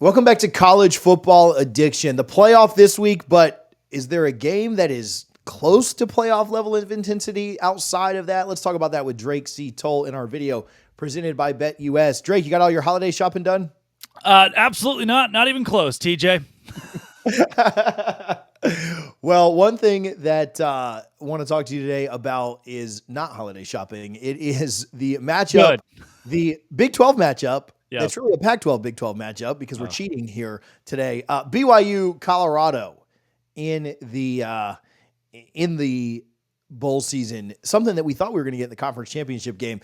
Welcome back to College Football Addiction. The playoff this week, but is there a game that is close to playoff level of intensity outside of that? Let's talk about that with Drake C. Toll in our video presented by BetUS. Drake, you got all your holiday shopping done? Absolutely not. Not even close, TJ. Well, one thing that I want to talk to you today about is not holiday shopping. It is the matchup, the Big 12 matchup. Yep. It's really a Pac-12 Big 12 matchup because we're cheating here today. BYU, Colorado in the bowl season, something that we thought we were going to get in the conference championship game.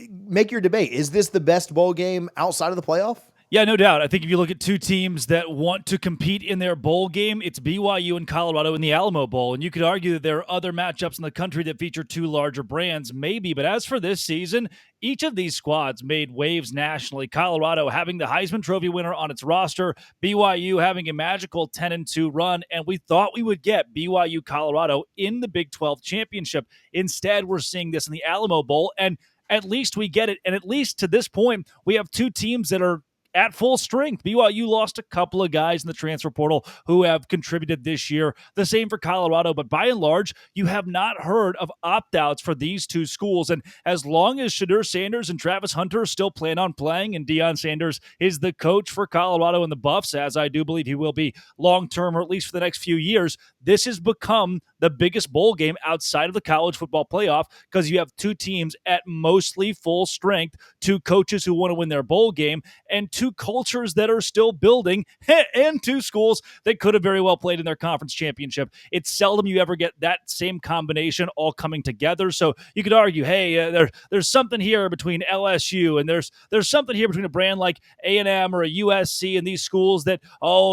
Make your debate. Is this the best bowl game outside of the playoff? Yeah, no doubt. I think if you look at two teams that want to compete in their bowl game, it's BYU and Colorado in the Alamo Bowl. And you could argue that there are other matchups in the country that feature two larger brands, maybe. But as for this season, each of these squads made waves nationally. Colorado having the Heisman Trophy winner on its roster, BYU having a magical 10-2 run, and we thought we would get BYU Colorado in the Big 12 championship. Instead, we're seeing this in the Alamo Bowl, and at least we get it. And at least to this point, we have two teams that are at full strength. BYU lost a couple of guys in the transfer portal who have contributed this year. The same for Colorado, but by and large, you have not heard of opt-outs for these two schools. And as long as Shedeur Sanders and Travis Hunter still plan on playing, and Deion Sanders is the coach for Colorado and the Buffs, as I do believe he will be long-term, or at least for the next few years, this has become the biggest bowl game outside of the college football playoff because you have two teams at mostly full strength, two coaches who want to win their bowl game, and two cultures that are still building, and two schools that could have very well played in their conference championship. It's seldom you ever get that same combination all coming together. So you could argue, hey, there's something here between LSU, and there's something here between a brand like A&M or a USC and these schools that,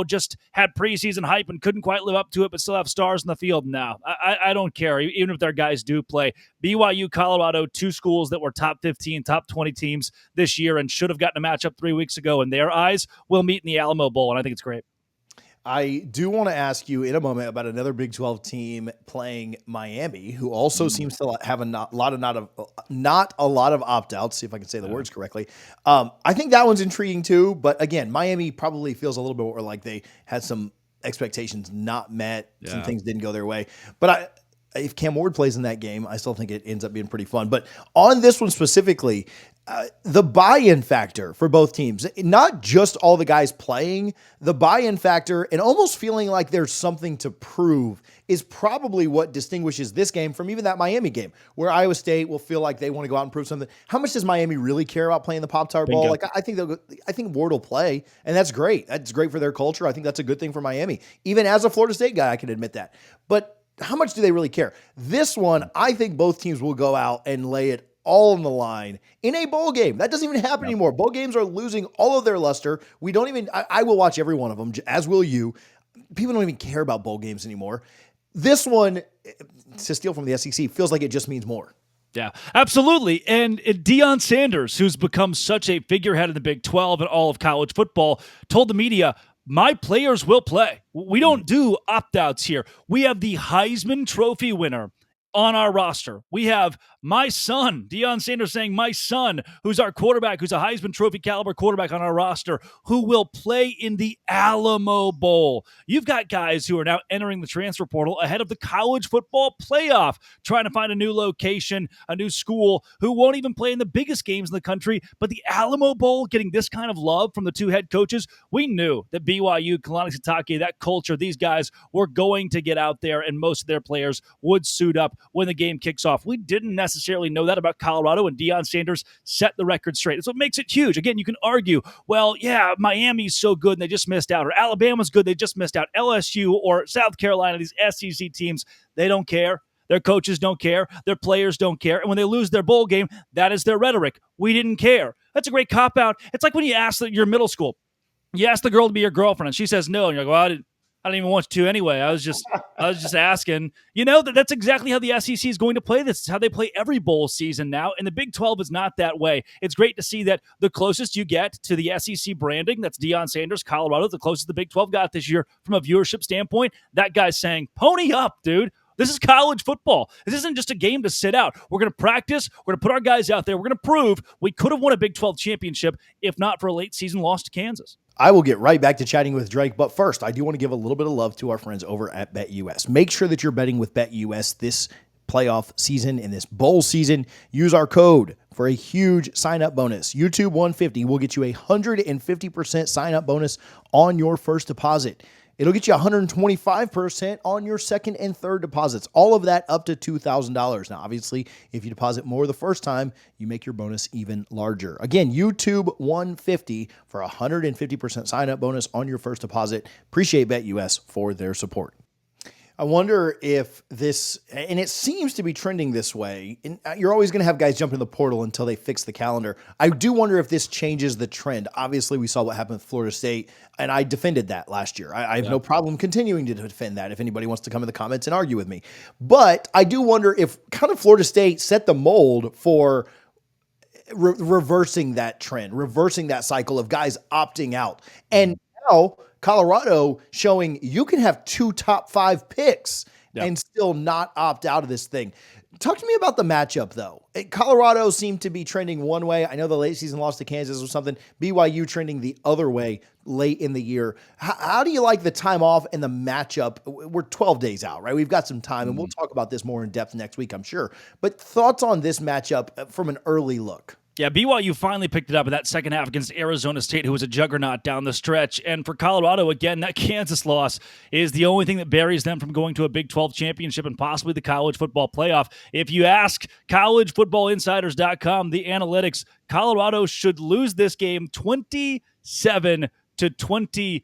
just had preseason hype and couldn't quite live up to it, but still have stars in the field now. I don't care, even if their guys do play. BYU, Colorado, two schools that were top 15, top 20 teams this year and should have gotten a matchup 3 weeks ago in their eyes, will meet in the Alamo Bowl, and I think it's great. I do want to ask you in a moment about another Big 12 team playing Miami, who also seems to have not a lot of opt-outs, see if I can say the words correctly. I think that one's intriguing too, but again, Miami probably feels a little bit more like they had some expectations not met, some things didn't go their way. But if Cam Ward plays in that game, I still think it ends up being pretty fun. But on this one specifically, the buy-in factor for both teams, not just all the guys playing, the buy-in factor and almost feeling like there's something to prove is probably what distinguishes this game from even that Miami game, where Iowa State will feel like they want to go out and prove something. How much does Miami really care about playing the Pop-Tart Bowl? Like, I think Ward will play, and that's great. That's great for their culture. I think that's a good thing for Miami. Even as a Florida State guy, I can admit that. But how much do they really care? This one, I think both teams will go out and lay it all on the line in a bowl game. That doesn't even happen anymore. Bowl games are losing all of their luster. I will watch every one of them, as will you. People don't even care about bowl games anymore. This one, to steal from the SEC, feels like it just means more. Yeah, absolutely. And Deion Sanders, who's become such a figurehead in the Big 12 and all of college football, told the media, my players will play. We don't do opt-outs here. We have the Heisman Trophy winner on our roster. We have my son, Deion Sanders saying, my son, who's our quarterback, who's a Heisman Trophy caliber quarterback on our roster, who will play in the Alamo Bowl. You've got guys who are now entering the transfer portal ahead of the college football playoff, trying to find a new location, a new school, who won't even play in the biggest games in the country. But the Alamo Bowl getting this kind of love from the two head coaches, we knew that BYU, Kalani Sitake, that culture, these guys were going to get out there and most of their players would suit up when the game kicks off. We didn't necessarily know that about Colorado, and Deion Sanders set the record straight. That's what makes it huge. Again, you can argue, well, yeah, Miami's so good and they just missed out, or Alabama's good, they just missed out. LSU or South Carolina, these SEC teams, they don't care. Their coaches don't care. Their players don't care. And when they lose their bowl game, that is their rhetoric. We didn't care. That's a great cop-out. It's like when you ask your middle school, you ask the girl to be your girlfriend, and she says no, and you're like, well, I didn't even want to anyway. I was just asking. You know, that's exactly how the SEC is going to play this. It's how they play every bowl season now, and the Big 12 is not that way. It's great to see that the closest you get to the SEC branding, that's Deion Sanders, Colorado, the closest the Big 12 got this year from a viewership standpoint, that guy's saying, pony up, dude. This is college football. This isn't just a game to sit out. We're going to practice. We're going to put our guys out there. We're going to prove we could have won a Big 12 championship if not for a late season loss to Kansas. I will get right back to chatting with Drake, but first, I do want to give a little bit of love to our friends over at BetUS. Make sure that you're betting with BetUS this playoff season, in this bowl season. Use our code for a huge sign-up bonus. YouTube 150 will get you a 150% sign-up bonus on your first deposit. It'll get you 125% on your second and third deposits. All of that up to $2,000. Now, obviously, if you deposit more the first time, you make your bonus even larger. Again, YouTube 150 for a 150% sign-up bonus on your first deposit. Appreciate BetUS for their support. I wonder if this, and it seems to be trending this way, and you're always going to have guys jump in the portal until they fix the calendar. I do wonder if this changes the trend. Obviously, we saw what happened with Florida State, and I defended that last year. I have no problem continuing to defend that if anybody wants to come in the comments and argue with me. But I do wonder if kind of Florida State set the mold for reversing that trend, reversing that cycle of guys opting out. And now Colorado showing you can have 2 top 5 picks and still not opt out of this thing. Talk to me about the matchup, though. Colorado seemed to be trending one way. I know the late season loss to Kansas or something. BYU trending the other way late in the year. How do you like the time off and the matchup? We're 12 days out, right? We've got some time, and we'll talk about this more in depth next week, I'm sure. But thoughts on this matchup from an early look? Yeah, BYU finally picked it up in that second half against Arizona State, who was a juggernaut down the stretch. And for Colorado, again, that Kansas loss is the only thing that buries them from going to a Big 12 championship and possibly the college football playoff. If you ask collegefootballinsiders.com, the analytics, Colorado should lose this game 27-26.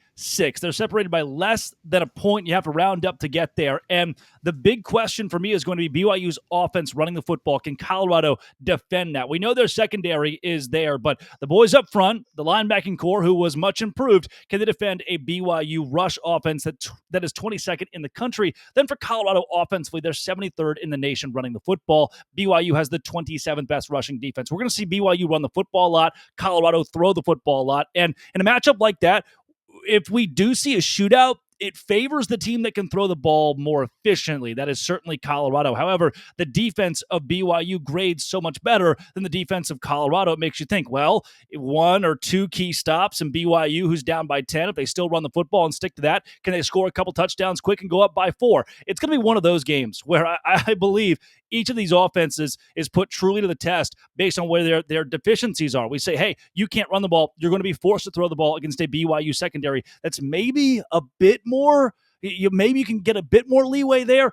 They're separated by less than a point. You have to round up to get there. And the big question for me is going to be BYU's offense running the football. Can Colorado defend that? We know their secondary is there, but the boys up front, the linebacking core, who was much improved, can they defend a BYU rush offense that is 22nd in the country? Then for Colorado offensively, they're 73rd in the nation running the football. BYU has the 27th best rushing defense. We're going to see BYU run the football a lot, Colorado throw the football a lot. And in a matchup like that, if we do see a shootout, it favors the team that can throw the ball more efficiently. That is certainly Colorado. However, the defense of BYU grades so much better than the defense of Colorado. It makes you think, well, 1 or 2 key stops and BYU, who's down by 10, if they still run the football and stick to that, can they score a couple touchdowns quick and go up by 4? It's going to be one of those games where I believe each of these offenses is put truly to the test based on where their deficiencies are. We say, hey, you can't run the ball. You're going to be forced to throw the ball against a BYU secondary that's maybe a bit more, maybe you can get a bit more leeway there.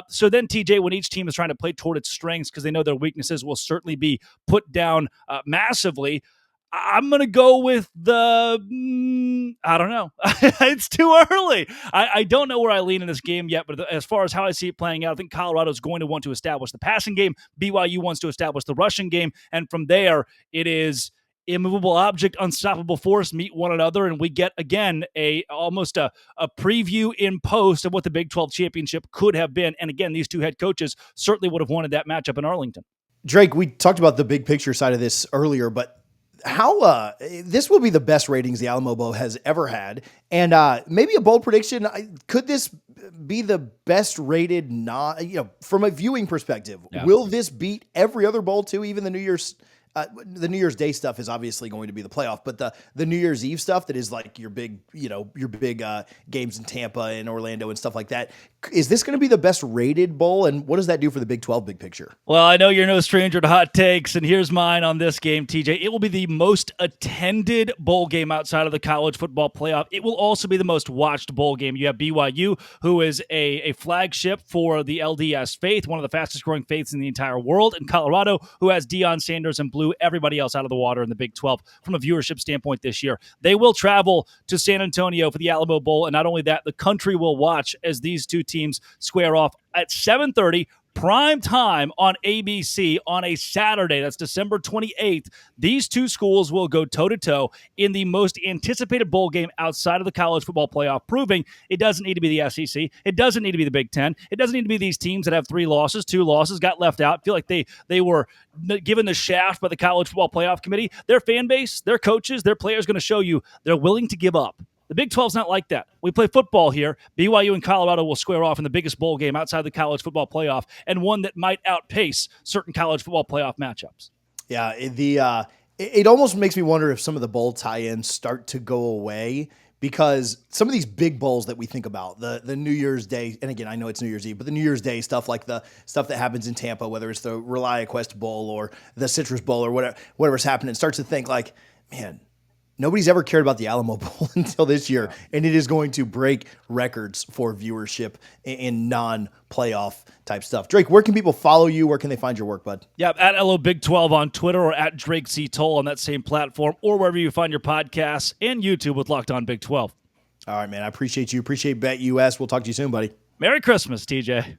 So then, TJ, when each team is trying to play toward its strengths because they know their weaknesses will certainly be put down massively, I'm going to go with I don't know. It's too early. I don't know where I lean in this game yet, but as far as how I see it playing out, I think Colorado is going to want to establish the passing game. BYU wants to establish the rushing game. And from there, it is immovable object, unstoppable force meet one another, and we get, again, almost a preview in post of what the Big 12 championship could have been. And again, these two head coaches certainly would have wanted that matchup in Arlington. Drake, we talked about the big picture side of this earlier, but how this will be the best ratings the Alamo Bowl has ever had, and maybe a bold prediction. Could this be the best rated? From a viewing perspective, will this beat every other bowl too? Even the New Year's Day stuff is obviously going to be the playoff, but the New Year's Eve stuff that is like your big games in Tampa and Orlando and stuff like that. Is this going to be the best rated bowl? And what does that do for the Big 12 big picture? Well, I know you're no stranger to hot takes, and here's mine on this game, TJ. It will be the most attended bowl game outside of the college football playoff. It will also be the most watched bowl game. You have BYU, who is a flagship for the LDS faith, one of the fastest growing faiths in the entire world, and Colorado, who has Deion Sanders and blew everybody else out of the water in the Big 12 from a viewership standpoint this year. They will travel to San Antonio for the Alamo Bowl, and not only that, the country will watch as these two teams square off at 7:30 prime time on ABC on a Saturday. That's December 28th. These two schools will go toe-to-toe in the most anticipated bowl game outside of the college football playoff, proving it doesn't need to be the SEC. It doesn't need to be the Big Ten. It doesn't need to be these teams that have 3 losses, 2 losses, got left out, feel like they were given the shaft by the college football playoff committee. Their fan base, their coaches, their players going to show you they're willing to give up. The Big 12's not like that. We play football here. BYU and Colorado will square off in the biggest bowl game outside the college football playoff, and one that might outpace certain college football playoff matchups. Yeah, it almost makes me wonder if some of the bowl tie-ins start to go away, because some of these big bowls that we think about, the New Year's Day, and again, I know it's New Year's Eve, but the New Year's Day stuff, like the stuff that happens in Tampa, whether it's the ReliaQuest Bowl or the Citrus Bowl or whatever's happening, starts to think like, man, nobody's ever cared about the Alamo Bowl until this year, and it is going to break records for viewership in non-playoff type stuff. Drake, where can people follow you? Where can they find your work, bud? Yeah, at LO Big 12 on Twitter, or at Drake C. Toll on that same platform, or wherever you find your podcasts, and YouTube with Locked On Big 12. All right, man. I appreciate you. Appreciate BetUS. We'll talk to you soon, buddy. Merry Christmas, TJ.